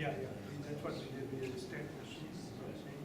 Yeah, yeah, that's what we did, we had stacked the sheets, so I think.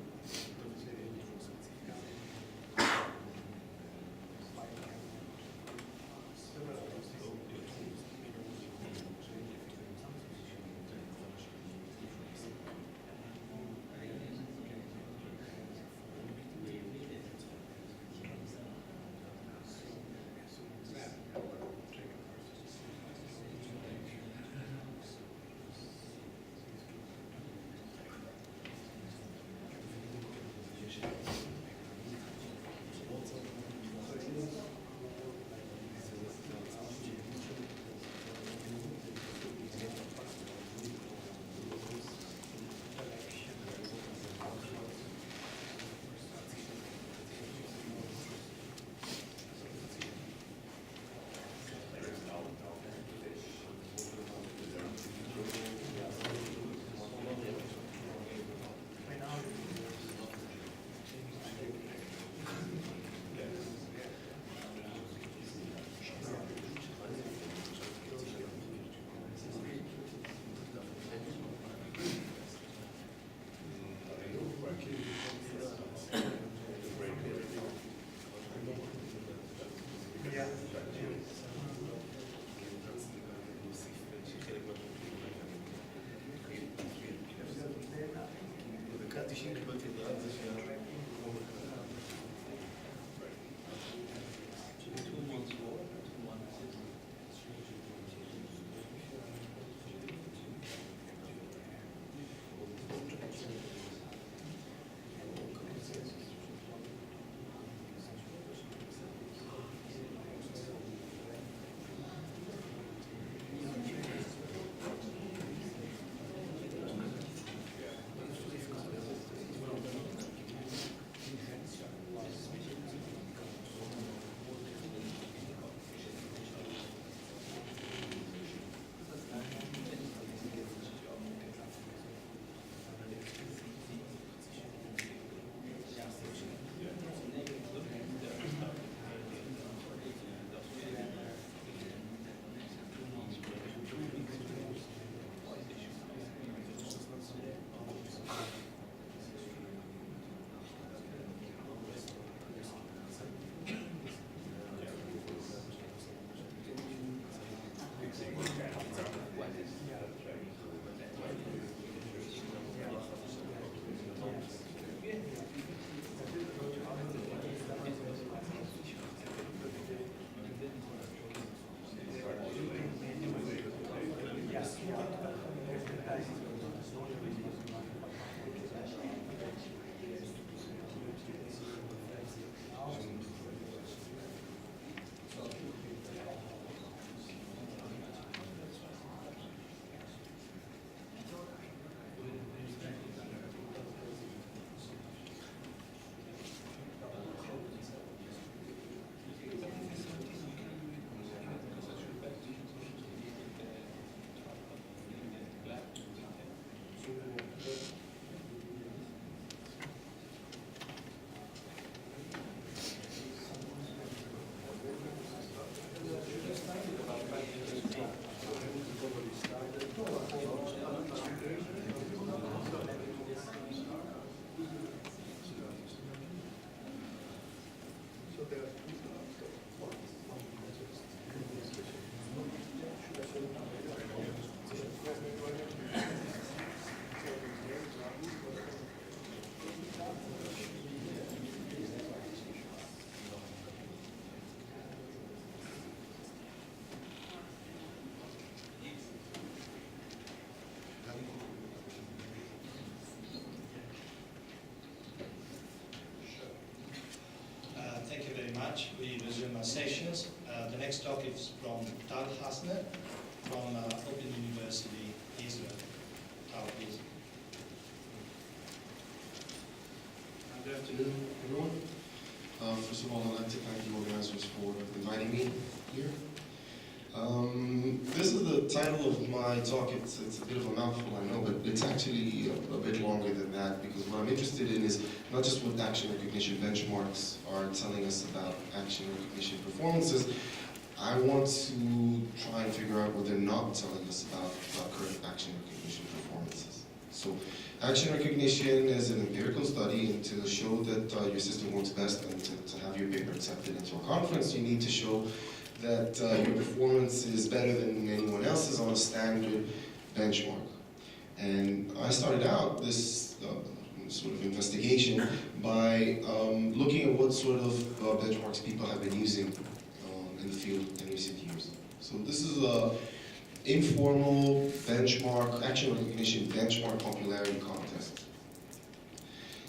Thank you very much. We resume our sessions. The next talk is from Tal Hasner from Open University, Israel. Tal, please. Good afternoon, everyone. First of all, I'd like to thank the organizers for inviting me here. This is the title of my talk. It's a bit of a mouthful, I know, but it's actually a bit longer than that, because what I'm interested in is not just what action recognition benchmarks are telling us about action recognition performances. I want to try and figure out what they're not telling us about current action recognition performances. So action recognition is an empirical study, and to show that your system works best and to have your paper accepted into a conference, you need to show that your performance is better than anyone else's on a standard benchmark. And I started out this sort of investigation by looking at what sort of benchmarks people have been using in the field in recent years. So this is a informal benchmark, action recognition benchmark popularity contest.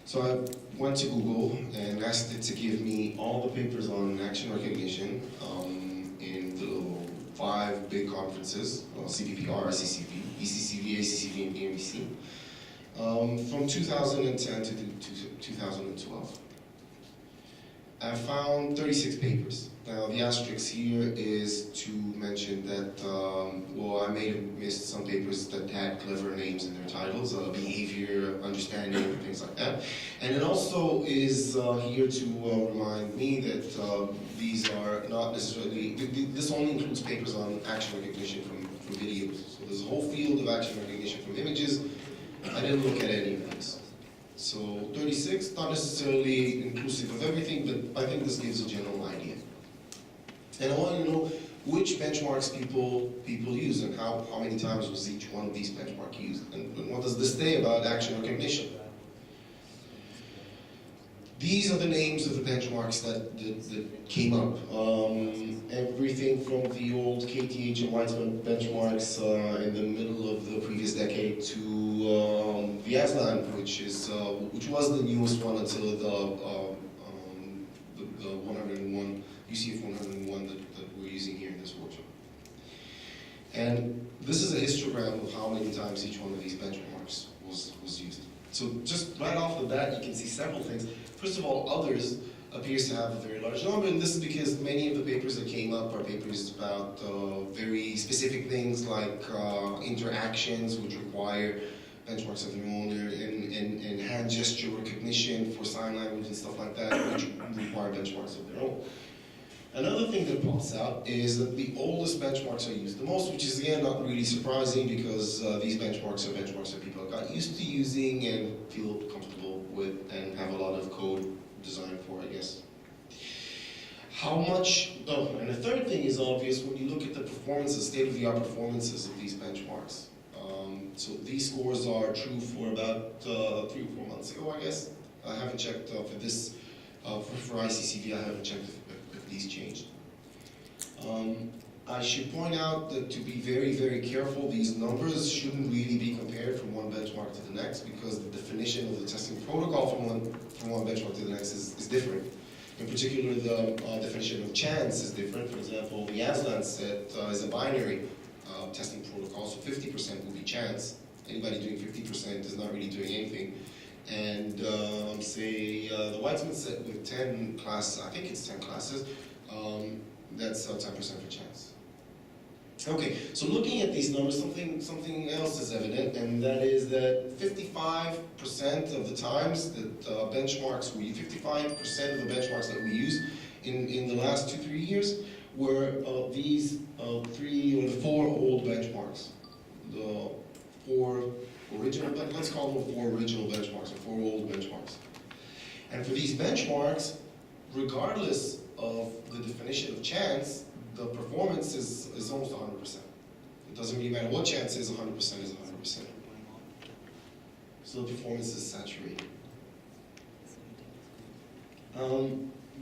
So I went to Google and asked it to give me all the papers on action recognition in the 5 big conferences, CPPR, CCP, ECCV, ACCV, and EMEC, from 2010 to 2012. I found 36 papers. Now, the asterisk here is to mention that, well, I may have missed some papers that had clever names in their titles, behavior, understanding, things like that. And it also is here to remind me that these are not necessarily, this only includes papers on action recognition from videos. So there's a whole field of action recognition from images. I didn't look at any of these. So 36, not necessarily inclusive of everything, but I think this gives a general idea. And I want to know which benchmarks people use and how many times was each one of these benchmarks used, and what does this say about action recognition. These are the names of the benchmarks that came up. Everything from the old KTH and Weizmann benchmarks in the middle of the previous decade to the ASLAN, which was the newest one until the 101, UCF 101 that we're using here in this workshop. And this is a histogram of how many times each one of these benchmarks was used. So just right off the bat, you can see several things. First of all, others appears to have a very large number, and this is because many of the papers that came up are papers about very specific things like interactions, which require benchmarks of their own, and hand gesture recognition for sign language and stuff like that, which require benchmarks of their own. Another thing that pops out is that the oldest benchmarks are used the most, which is again not really surprising because these benchmarks are benchmarks that people got used to using and feel comfortable with and have a lot of code designed for, I guess. How much, and the third thing is obvious when you look at the performances, state-of-the-art performances of these benchmarks. So these scores are true for about 3 or 4 months ago, I guess. I haven't checked for this, for ICCV, I haven't checked if these changed. I should point out that to be very, very careful, these numbers shouldn't really be compared from one benchmark to the next because the definition of the testing protocol from one benchmark to the next is different. In particular, the definition of chance is different. For example, the ASLAN set is a binary testing protocol, so 50% will be chance. Anybody doing 50% is not really doing anything. And say the Weizmann set with 10 classes, I think it's 10 classes, that's 10% for chance. Okay, so looking at these numbers, something else is evident, and that is that 55% of the times that benchmarks we use, 55% of the benchmarks that we use in the last 2-3 years were these 3 or 4 old benchmarks. The 4 original, let's call them 4 original benchmarks or 4 old benchmarks. And for these benchmarks, regardless of the definition of chance, the performance is almost 100%. It doesn't really matter what chance is, 100% is 100%. So the performance is saturated.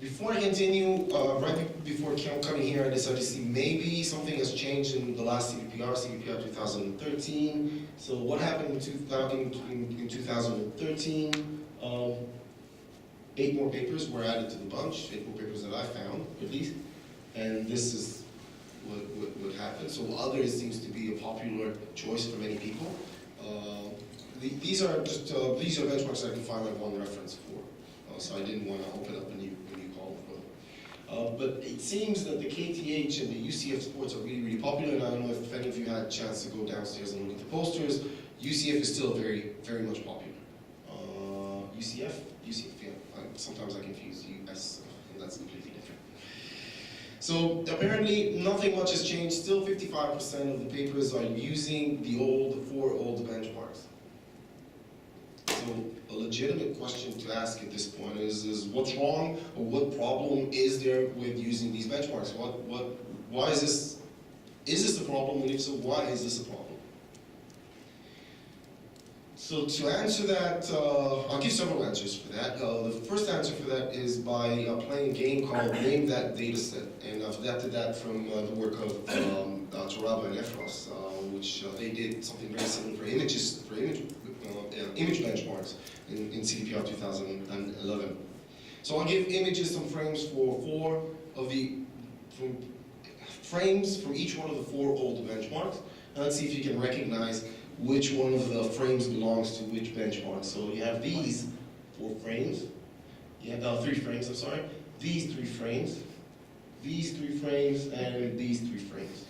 Before I continue, right before coming here, I decided to see maybe something has changed in the last CPPR 2013. So what happened in 2013? 8 more papers were added to the bunch, 8 more papers that I found, at least. And this is what happened. So others seems to be a popular choice for many people. These are benchmarks I can find like one reference for. So I didn't want to open up a new column for them. But it seems that the KTH and the UCF sports are really, really popular. And I don't know if any of you had a chance to go downstairs and look at the posters. UCF is still very, very much popular. UCF, yeah. Sometimes I confuse US, and that's completely different. So apparently nothing much has changed. Still 55% of the papers are using the 4 old benchmarks. So a legitimate question to ask at this point is what's wrong, or what problem is there with using these benchmarks? Why is this a problem, and if so, why is this a problem? So to answer that, I'll give several answers for that. The first answer for that is by playing a game called Name That Dataset, and I've adapted that from the work of Torralba and Efros, which they did something very similar for image benchmarks in CDPR 2011. So I'll give images some frames for frames from each one of the 4 old benchmarks, and let's see if you can recognize which one of the frames belongs to which benchmark. So you have these 4 frames, you have 3 frames, I'm sorry, these 3 frames, these 3 frames, and these 3 frames.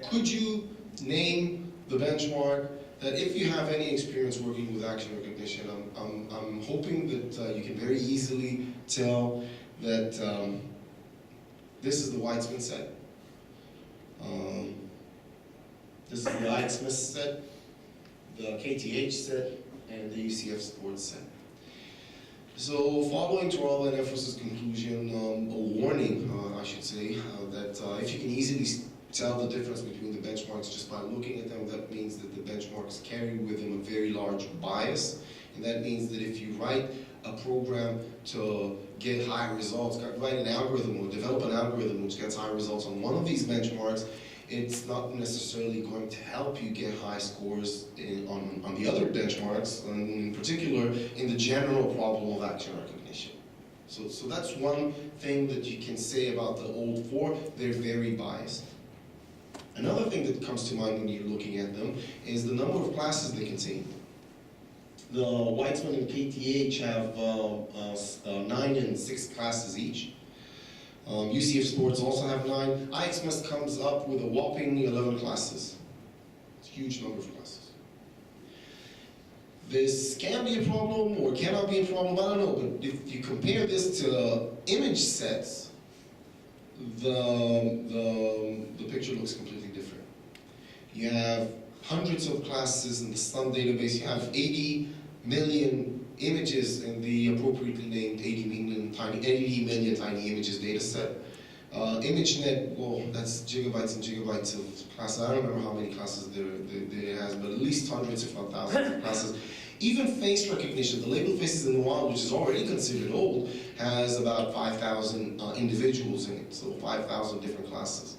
Could you name the benchmark that, if you have any experience working with action recognition, I'm hoping that you can very easily tell that this is the Weitzman set. This is the IXMS set, the KTH set, and the UCF sports set. So following Torralba and Efros' conclusion, a warning, I should say, that if you can easily tell the difference between the benchmarks just by looking at them, that means that the benchmarks carry with them a very large bias, and that means that if you write a program to get high results, write an algorithm or develop an algorithm which gets high results on one of these benchmarks, it's not necessarily going to help you get high scores on the other benchmarks, and in particular in the general problem of action recognition. So that's one thing that you can say about the old 4, they're very biased. Another thing that comes to mind when you're looking at them is the number of classes they contain. The Weitzman and KTH have 9 and 6 classes each. UCF Sports also have 9. IXMS comes up with a whopping 11 classes. It's a huge number of classes. This can be a problem or cannot be a problem, I don't know, but if you compare this to image sets, the picture looks completely different. You have hundreds of classes in the STUN database. You have 80 million images in the appropriately named 80 million tiny images data set. ImageNet, well, that's gigabytes and gigabytes of classes. I don't remember how many classes there has, but at least hundreds, if not thousands of classes. Even face recognition, the labeled faces in the wild, which is already considered old, has about 5,000 individuals in it, so 5,000 different classes.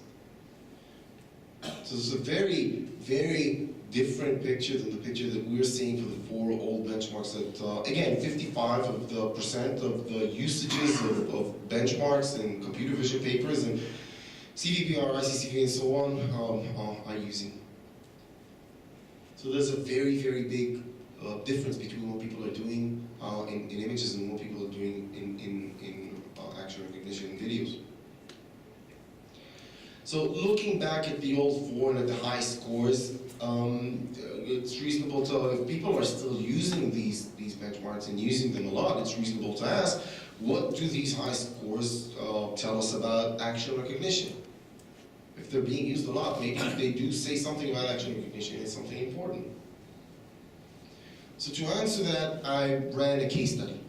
So it's a very, very different picture than the picture that we're seeing for the 4 old benchmarks that, again, 55% of the usages of benchmarks and computer vision papers and CVPR, ICCV, and so on are using. So there's a very, very big difference between what people are doing in images and what people are doing in action recognition videos. So looking back at the old 4 and at the high scores, it's reasonable to, if people are still using these benchmarks and using them a lot, it's reasonable to ask, what do these high scores tell us about action recognition? If they're being used a lot, maybe if they do say something about action recognition, it's something important. So to answer that, I ran a case study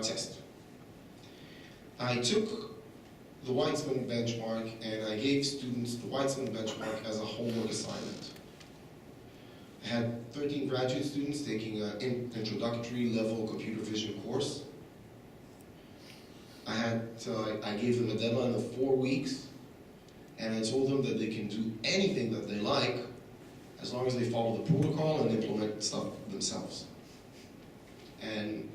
test. I took the Weitzman benchmark and I gave students the Weitzman benchmark as a homework assignment. I had 13 graduate students taking an introductory level computer vision course. I gave them a deadline of 4 weeks, and I told them that they can do anything that they like as long as they follow the protocol and implement stuff themselves. And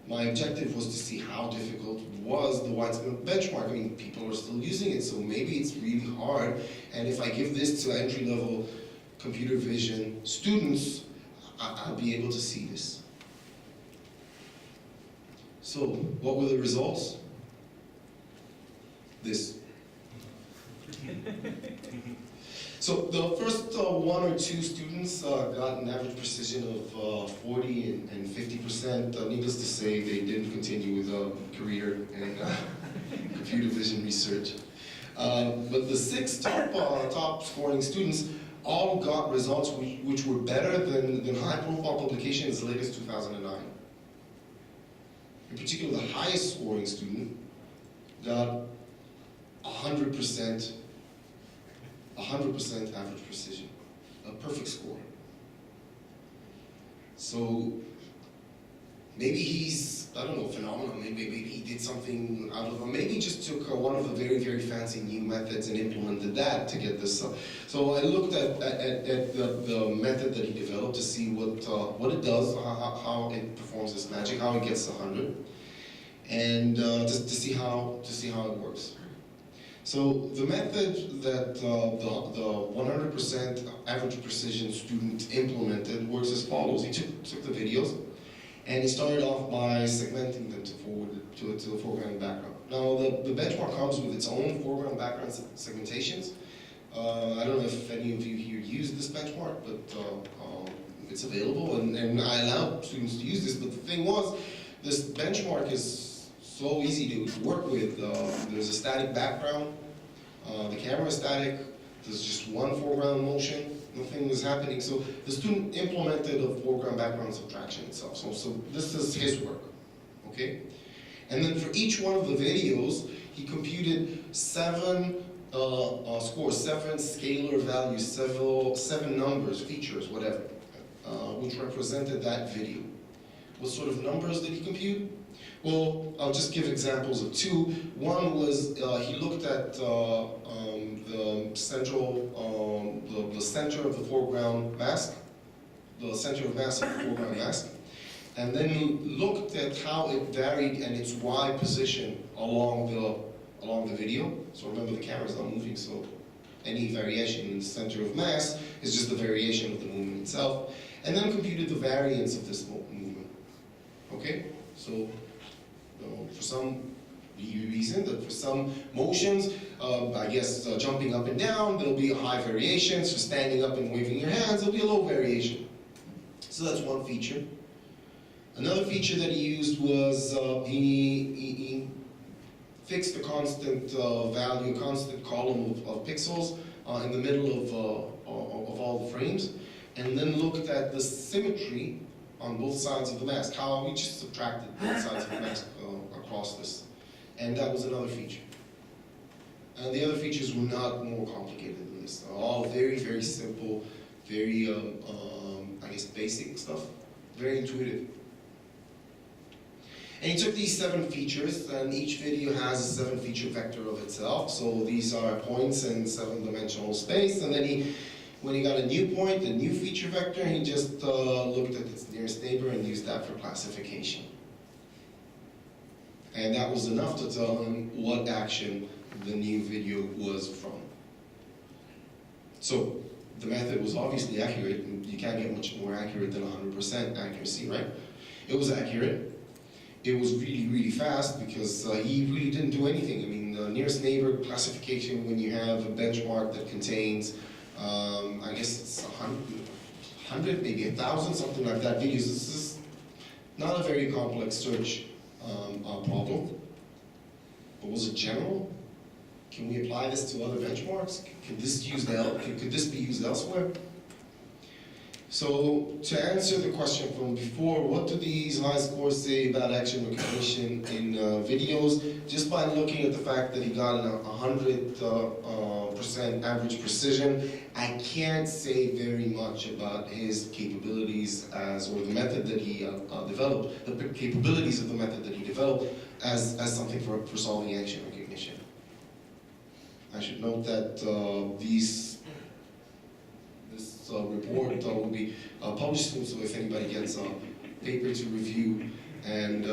my objective was to see how difficult was the Weitzman benchmark. I mean, people are still using it, so maybe it's really hard. And if I give this to entry-level computer vision students, I'll be able to see this. So, what were the results? This. So the first 1 or 2 students got an average precision of 40 and 50%. Needless to say, they didn't continue with a career in computer vision research. But the 6 top scoring students all got results which were better than high-profile publications as late as 2009. In particular, the highest scoring student got 100% average precision, a perfect score. So maybe he's, I don't know, phenomenal. Maybe he did something out of, or maybe he just took one of the very, very fancy new methods and implemented that to get this. So I looked at the method that he developed to see what it does, how it performs this magic, how it gets 100, and to see how it works. So the method that the 100% average precision student implemented works as follows. He took the videos, and he started off by segmenting them to the foreground and background. Now, the benchmark comes with its own foreground and background segmentations. I don't know if any of you here use this benchmark, but it's available, and I allow students to use this. But the thing was, this benchmark is so easy to work with. There's a static background, the camera is static, there's just one foreground motion, nothing was happening. So the student implemented a foreground background subtraction itself. So this is his work, okay? And then for each one of the videos, he computed 7 scores, 7 scalar values, 7 numbers, features, whatever, which represented that video. What sort of numbers did he compute? Well, I'll just give examples of 2. One was he looked at the center of the foreground mask, the center of mass of the foreground mask, and then he looked at how it varied and its Y position along the video. So remember, the camera is not moving, so any variation in the center of mass is just the variation of the movement itself, and then computed the variance of this movement. Okay, so. For some reason, that for some motions, I guess jumping up and down, there'll be high variations. For standing up and waving your hands, there'll be a low variation. So that's one feature. Another feature that he used was he fixed a constant value, a constant column of pixels in the middle of all the frames, and then looked at the symmetry on both sides of the mask, how we just subtracted both sides of the mask across this. And that was another feature. And the other features were not more complicated than this. They're all very, very simple, very, I guess, basic stuff, very intuitive. And he took these 7 features, and each video has a 7-feature vector of itself. So these are points in 7-dimensional space, and then when he got a new point, a new feature vector, he just looked at its nearest neighbor and used that for classification. And that was enough to tell him what action the new video was from. So the method was obviously accurate, and you can't get much more accurate than 100% accuracy, right? It was accurate. It was really, really fast because he really didn't do anything. I mean, the nearest neighbor classification, when you have a benchmark that contains I guess it's 100, maybe 1,000, something like that videos. This is not a very complex search problem. But was it general? Can we apply this to other benchmarks? Could this be used elsewhere? So to answer the question from before, what do these high scores say about action recognition in videos? Just by looking at the fact that he got 100% average precision, I can't say very much about his capabilities or the method that he developed, the capabilities of the method that he developed as something for solving action recognition. I should note that this report will be published soon, so if anybody gets a paper to review and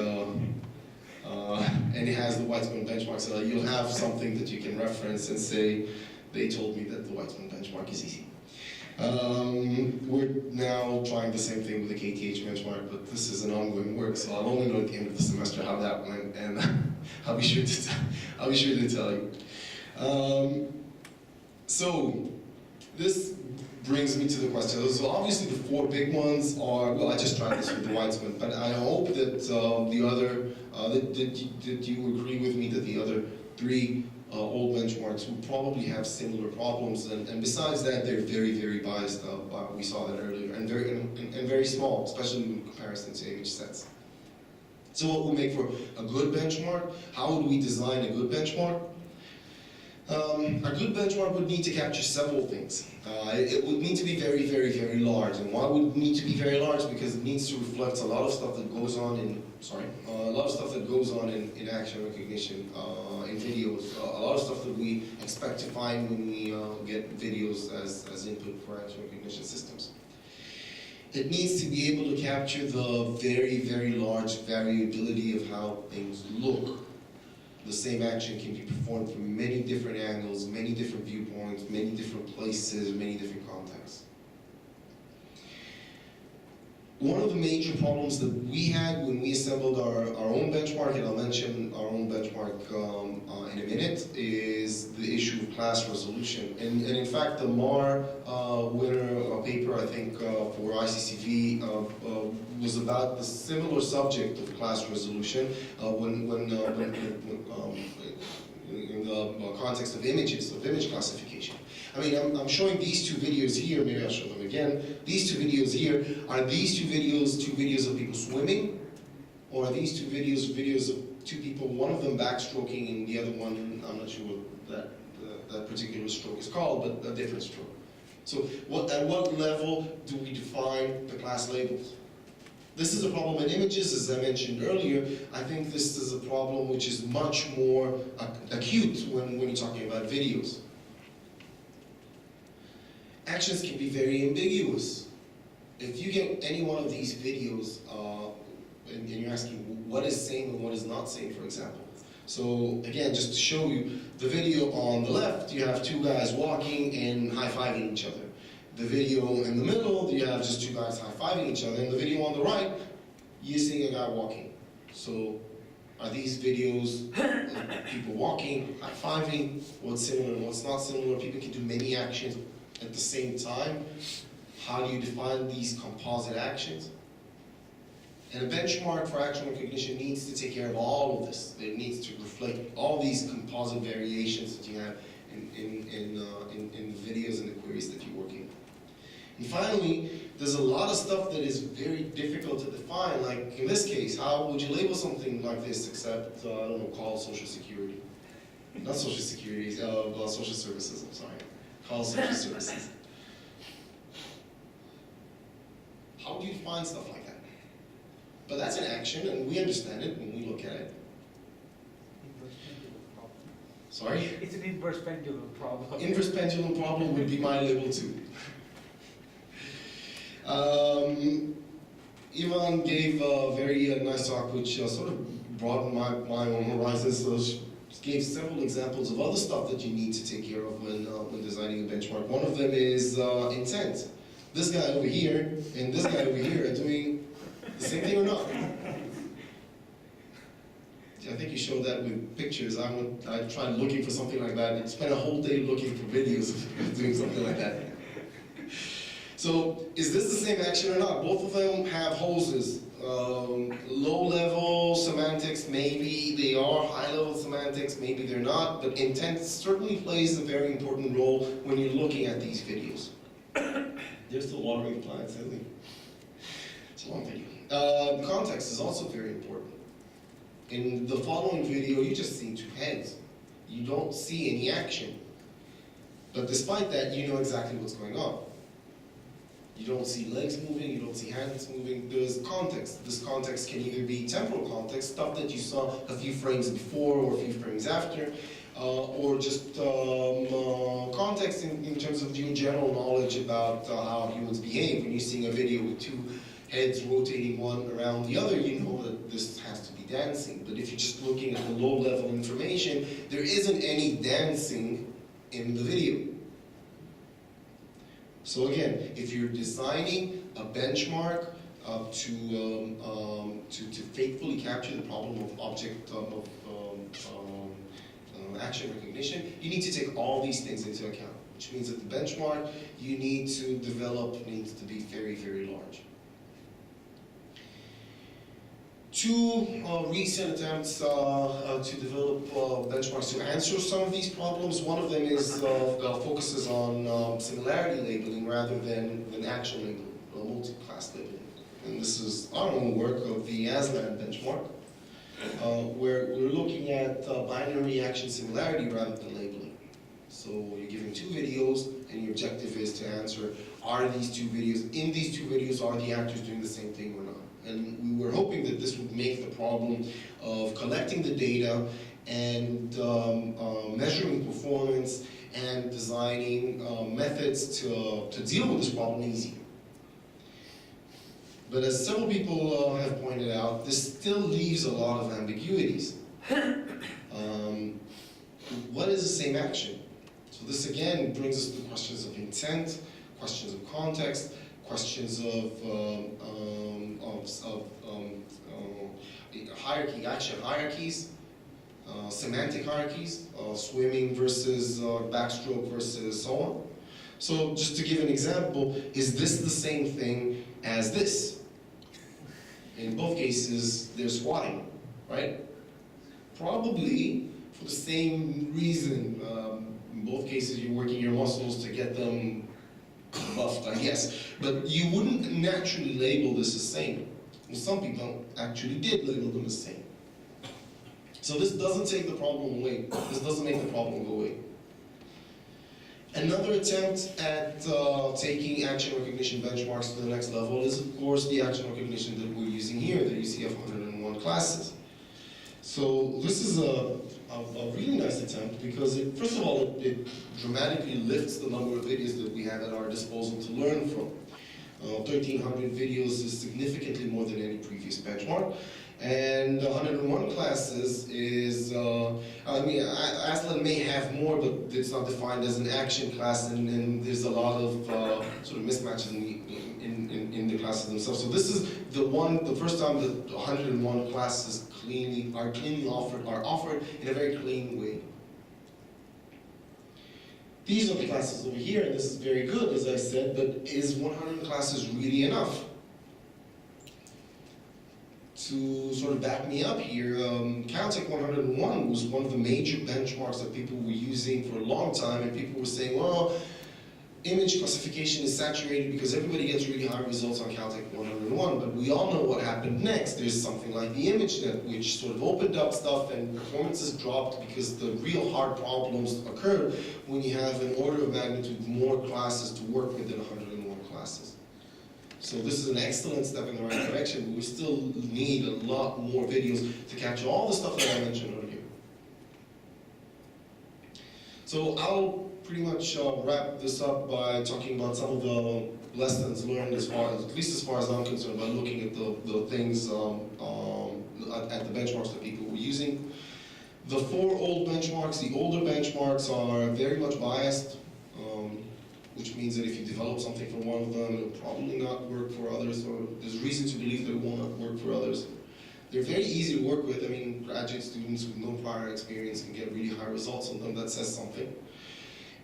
it has the Weitzman benchmark, so you'll have something that you can reference and say, they told me that the Weitzman benchmark is easy. We're now trying the same thing with the KTH benchmark, but this is an ongoing work, so I'll only know at the end of the semester how that went, and I'll be sure to tell you. So this brings me to the question. So obviously the 4 big ones are, well, I just tried this with the Weitzman, but I hope that the other, that you agree with me that the other 3 old benchmarks who probably have similar problems, and besides that, they're very, very biased. We saw that earlier, and very small, especially in comparison to image sets. So what will make for a good benchmark? How would we design a good benchmark? A good benchmark would need to capture several things. It would need to be very, very, very large. And why would it need to be very large? Because it needs to reflect a lot of stuff that goes on in, in action recognition, in videos. A lot of stuff that we expect to find when we get videos as input for action recognition systems. It needs to be able to capture the very, very large variability of how things look. The same action can be performed from many different angles, many different viewpoints, many different places, many different contexts. One of the major problems that we had when we assembled our own benchmark, and I'll mention our own benchmark in a minute, is the issue of class resolution. And in fact, the MAR winner paper, I think, for ICCV was about the similar subject of class resolution in the context of images, of image classification. I mean, I'm showing these two videos here, maybe I'll show them again. These two videos here, are these two videos of people swimming? Or are these two videos of two people, one of them backstroking and the other one, I'm not sure what that particular stroke is called, but a different stroke. So at what level do we define the class labels? This is a problem in images, as I mentioned earlier. I think this is a problem which is much more acute when you're talking about videos. Actions can be very ambiguous. If you get any one of these videos and you're asking what is same and what is not same, for example. So again, just to show you, the video on the left, you have two guys walking and high-fiving each other. The video in the middle, you have just two guys high-fiving each other. And the video on the right, you're seeing a guy walking. So are these videos of people walking, high-fiving, what's similar and what's not similar? People can do many actions at the same time. How do you define these composite actions? And a benchmark for action recognition needs to take care of all of this. It needs to reflect all these composite variations that you have in the videos and the queries that you're working on. And finally, there's a lot of stuff that is very difficult to define. Like in this case, how would you label something like this except, I don't know, call Social Security? Not Social Security, Social Services, I'm sorry. Call Social Services. How do you define stuff like that? But that's an action, and we understand it when we look at it. Inverse pendulum problem. Sorry? It's an inverse pendulum problem. Inverse pendulum problem would be my label too. Ivan gave a very nice talk which sort of broadened my own horizons. So she gave several examples of other stuff that you need to take care of when designing a benchmark. One of them is intent. This guy over here and this guy over here are doing the same thing or not? I think you showed that with pictures. I tried looking for something like that and spent a whole day looking for videos of doing something like that. So, is this the same action or not? Both of them have hoses. Low-level semantics, maybe they are. High-level semantics, maybe they're not. But intent certainly plays a very important role when you're looking at these videos. They're still watering the plants, isn't it? It's a long video. Context is also very important. In the following video, you just see two heads. You don't see any action. But despite that, you know exactly what's going on. You don't see legs moving, you don't see hands moving. There's context. This context can either be temporal context, stuff that you saw a few frames before or a few frames after, or just context in terms of your general knowledge about how humans behave. When you're seeing a video with two heads rotating one around the other, you know that this has to be dancing. But if you're just looking at the low-level information, there isn't any dancing in the video. So again, if you're designing a benchmark to faithfully capture the problem of object action recognition, you need to take all these things into account, which means that the benchmark you need to develop needs to be very, very large. two recent attempts to develop benchmarks to answer some of these problems. One of them is focuses on similarity labeling rather than action labeling, multi-class labeling. And this is our own work of the ASLAN benchmark, where we're looking at binary action similarity rather than labeling. So you're given two videos, and your objective is to answer, are these two videos, in these two videos, are the actors doing the same thing or not? And we were hoping that this would make the problem of collecting the data and measuring performance and designing methods to deal with this problem easier. But as several people have pointed out, this still leaves a lot of ambiguities. What is the same action? So this again brings us to questions of intent, questions of context, questions of hierarchy, action hierarchies, semantic hierarchies, swimming versus backstroke versus so on. So just to give an example, is this the same thing as this? In both cases, they're squatting, right? Probably for the same reason. In both cases, you're working your muscles to get them buffed, I guess. But you wouldn't naturally label this as same. Well, some people actually did label them as same. So this doesn't take the problem away. This doesn't make the problem go away. Another attempt at taking action recognition benchmarks to the next level is, of course, the action recognition that we're using here, the UCF 101 classes. So this is a really nice attempt because, first of all, it dramatically lifts the number of videos that we have at our disposal to learn from. 1,300 videos is significantly more than any previous benchmark. And 101 classes is, I mean, ASLAN may have more, but it's not defined as an action class, and there's a lot of sort of mismatches in the classes themselves. So this is the first time that 101 classes are offered in a very clean way. These are the classes over here, and this is very good, as I said, but is 100 classes really enough? To sort of back me up here, Caltech 101 was one of the major benchmarks that people were using for a long time, and people were saying, well, image classification is saturated because everybody gets really high results on Caltech 101, but we all know what happened next. There's something like the ImageNet, which sort of opened up stuff and performances dropped because the real hard problems occurred when you have an order of magnitude more classes to work with than 101 classes. So this is an excellent step in the right direction, but we still need a lot more videos to capture all the stuff that I mentioned earlier. So I'll pretty much wrap this up by talking about some of the lessons learned at least as far as I'm concerned, by looking at the things, at the benchmarks that people were using. The 4 old benchmarks, the older benchmarks are very much biased. Which means that if you develop something for one of them, it'll probably not work for others, or there's reason to believe that it will not work for others. They're very easy to work with. I mean, graduate students with no prior experience can get really high results on them. That says something.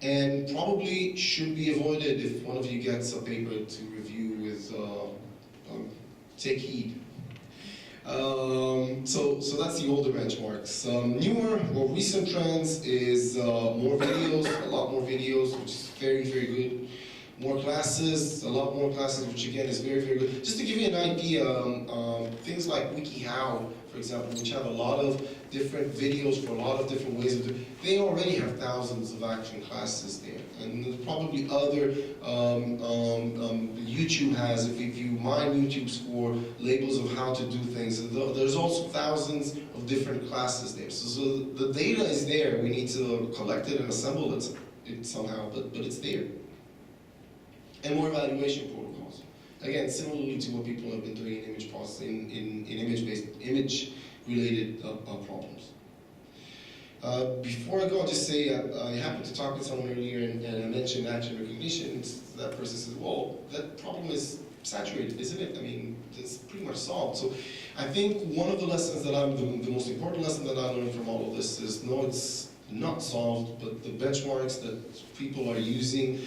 And probably should be avoided if one of you gets a paper to review with, take heed. So that's the older benchmarks. Newer, more recent trends is more videos, a lot more videos, which is very, very good. More classes, a lot more classes, which again is very, very good. Just to give you an idea, things like WikiHow, for example, which have a lot of different videos for a lot of different ways of doing it, they already have thousands of action classes there. And there's probably other, YouTube has, if you mine YouTube's for labels of how to do things, there's also thousands of different classes there. So the data is there, we need to collect it and assemble it somehow, but it's there. And more evaluation protocols. Again, similarly to what people have been doing in image processing, in image-related problems. Before I go, I'll just say I happened to talk with someone earlier and I mentioned action recognition. That person says, well, that problem is saturated, isn't it? I mean, it's pretty much solved. So I think one of the lessons that the most important lesson that I learned from all of this is, no, it's not solved, but the benchmarks that people are using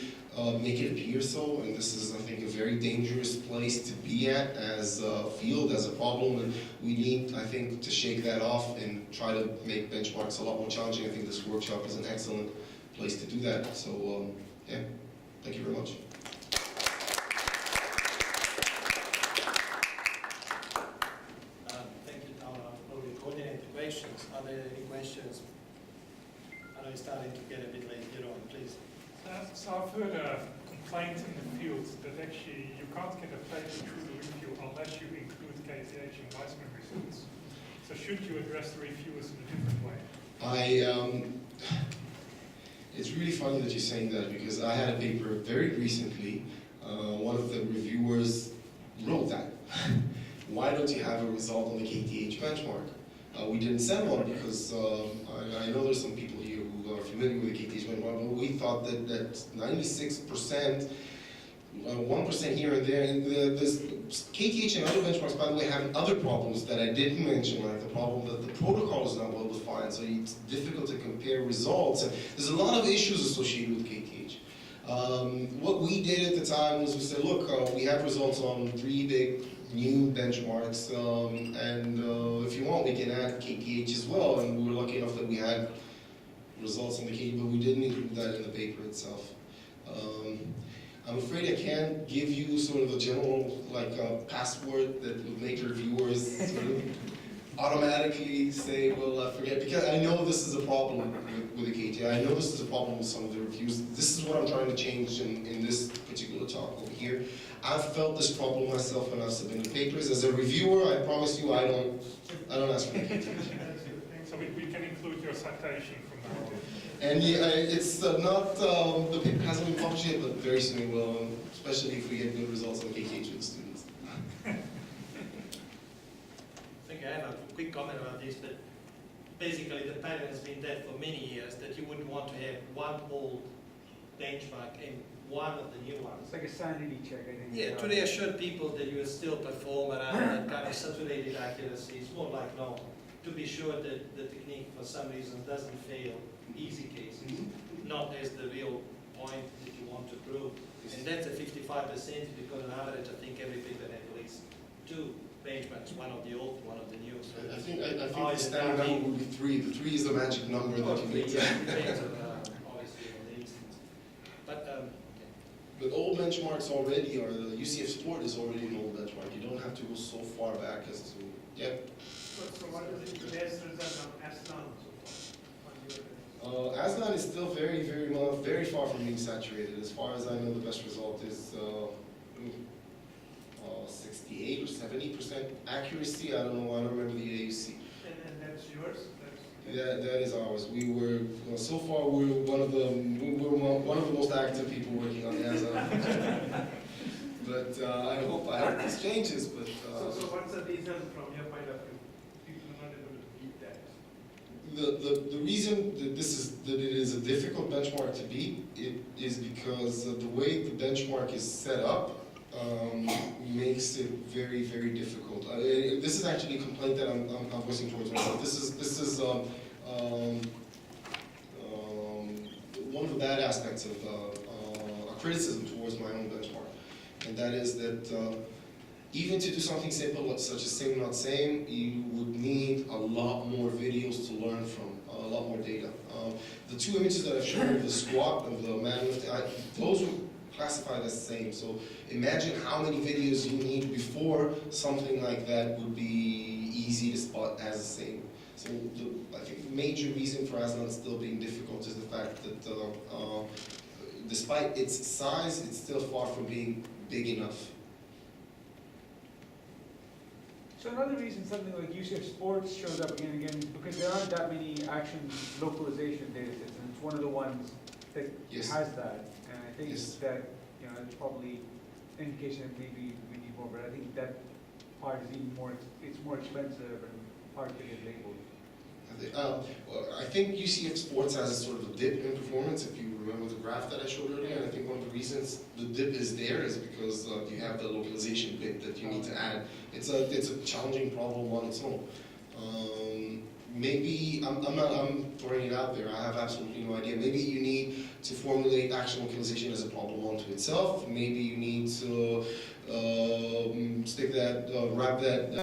make it appear so, and this is, I think, a very dangerous place to be at as a field, as a problem, and we need, I think, to shake that off and try to make benchmarks a lot more challenging. I think this workshop is an excellent place to do that, so yeah, thank you very much. Thank you, Tara, for coordinating the questions. Are there any questions? I know it's starting to get a bit late. Jeroen, please. So I've heard a complaint in the field that actually you can't get a paper through the review unless you include KTH and Weizmann results. So should you address the reviewers in a different way? It's really funny that you're saying that, because I had a paper very recently, one of the reviewers wrote that. Why don't you have a result on the KTH benchmark? We didn't send one because I know there's some people here who are familiar with the KTH benchmark, but we thought that 96%, 1% here and there, and this KTH and other benchmarks, by the way, have other problems that I didn't mention, like the problem that the protocol is not well defined, so it's difficult to compare results, and there's a lot of issues associated with KTH. What we did at the time was we said, look, we have results on 3 big new benchmarks, and if you want, we can add KTH as well, and we were lucky enough that we had results on the KTH, but we didn't include that in the paper itself. I'm afraid I can't give you sort of a general password that would make reviewers sort of automatically say, well, forget, because I know this is a problem with the KTH. I know this is a problem with some of the reviews. This is what I'm trying to change in this particular talk over here. I've felt this problem myself when I've submitted papers. As a reviewer, I promise you, I don't ask for the KTH. So we can include your citation from now on. And yeah, it's not, the paper hasn't been published yet, but very soon it will, especially if we get good results on KTH with the students. I think I have a quick comment about this, but basically the pattern has been that for many years, that you wouldn't want to have one old benchmark and one of the new ones. It's like a sanity check, I think. Yeah, to reassure people that you still perform around that kind of saturated accuracy. It's more like, no, to be sure that the technique for some reason doesn't fail easy cases, not as the real point that you want to prove. And that's a 55% because on average, I think every paper had at least 2 benchmarks, one of the old, one of the new. So I think the standard number would be 3. The 3 is the magic number that you need to depends on, obviously on the instance. But old benchmarks already are, the UCF Sport is already an old benchmark. You don't have to go so far back as to, yeah. So what is the best result on Aslan so far? Aslan is still very far from being saturated. As far as I know, the best result is 68 or 70% accuracy. I don't know. I don't remember the AUC. And that's yours? That is ours. We were so far we're one of the most active people working on Aslan. But I hope this changes. But so what's the reason from your point of view? People are not able to beat that. The reason that it is a difficult benchmark to beat is because the way the benchmark is set up makes it very, very difficult. This is actually a complaint that I'm voicing towards myself. This is one of the bad aspects of a criticism towards my own benchmark, and that is that even to do something simple such as same not same, you would need a lot more videos to learn from, a lot more data. The 2 images that I've shown of the squat and the man lifting, those were classified as the same. So imagine how many videos you need before something like that would be easy to spot as the same. So I think the major reason for Aslan still being difficult is the fact that despite its size, it's still far from being big enough. So another reason something like UCF Sports shows up again and again, because there aren't that many action localization data sets, and it's one of the ones that Yes. has that. And I think Yes. that, it's probably an indication that maybe we need more, but I think that part is even more, it's more expensive and hard to get labeled. I think UCF Sports has a sort of a dip in performance, if you remember the graph that I showed earlier, and I think one of the reasons the dip is there is because you have the localization bit that you need to add. It's a challenging problem on its own. maybe, I'm throwing it out there, I have absolutely no idea. Maybe you need to formulate action localization as a problem unto itself. Maybe you need to stick that, wrap that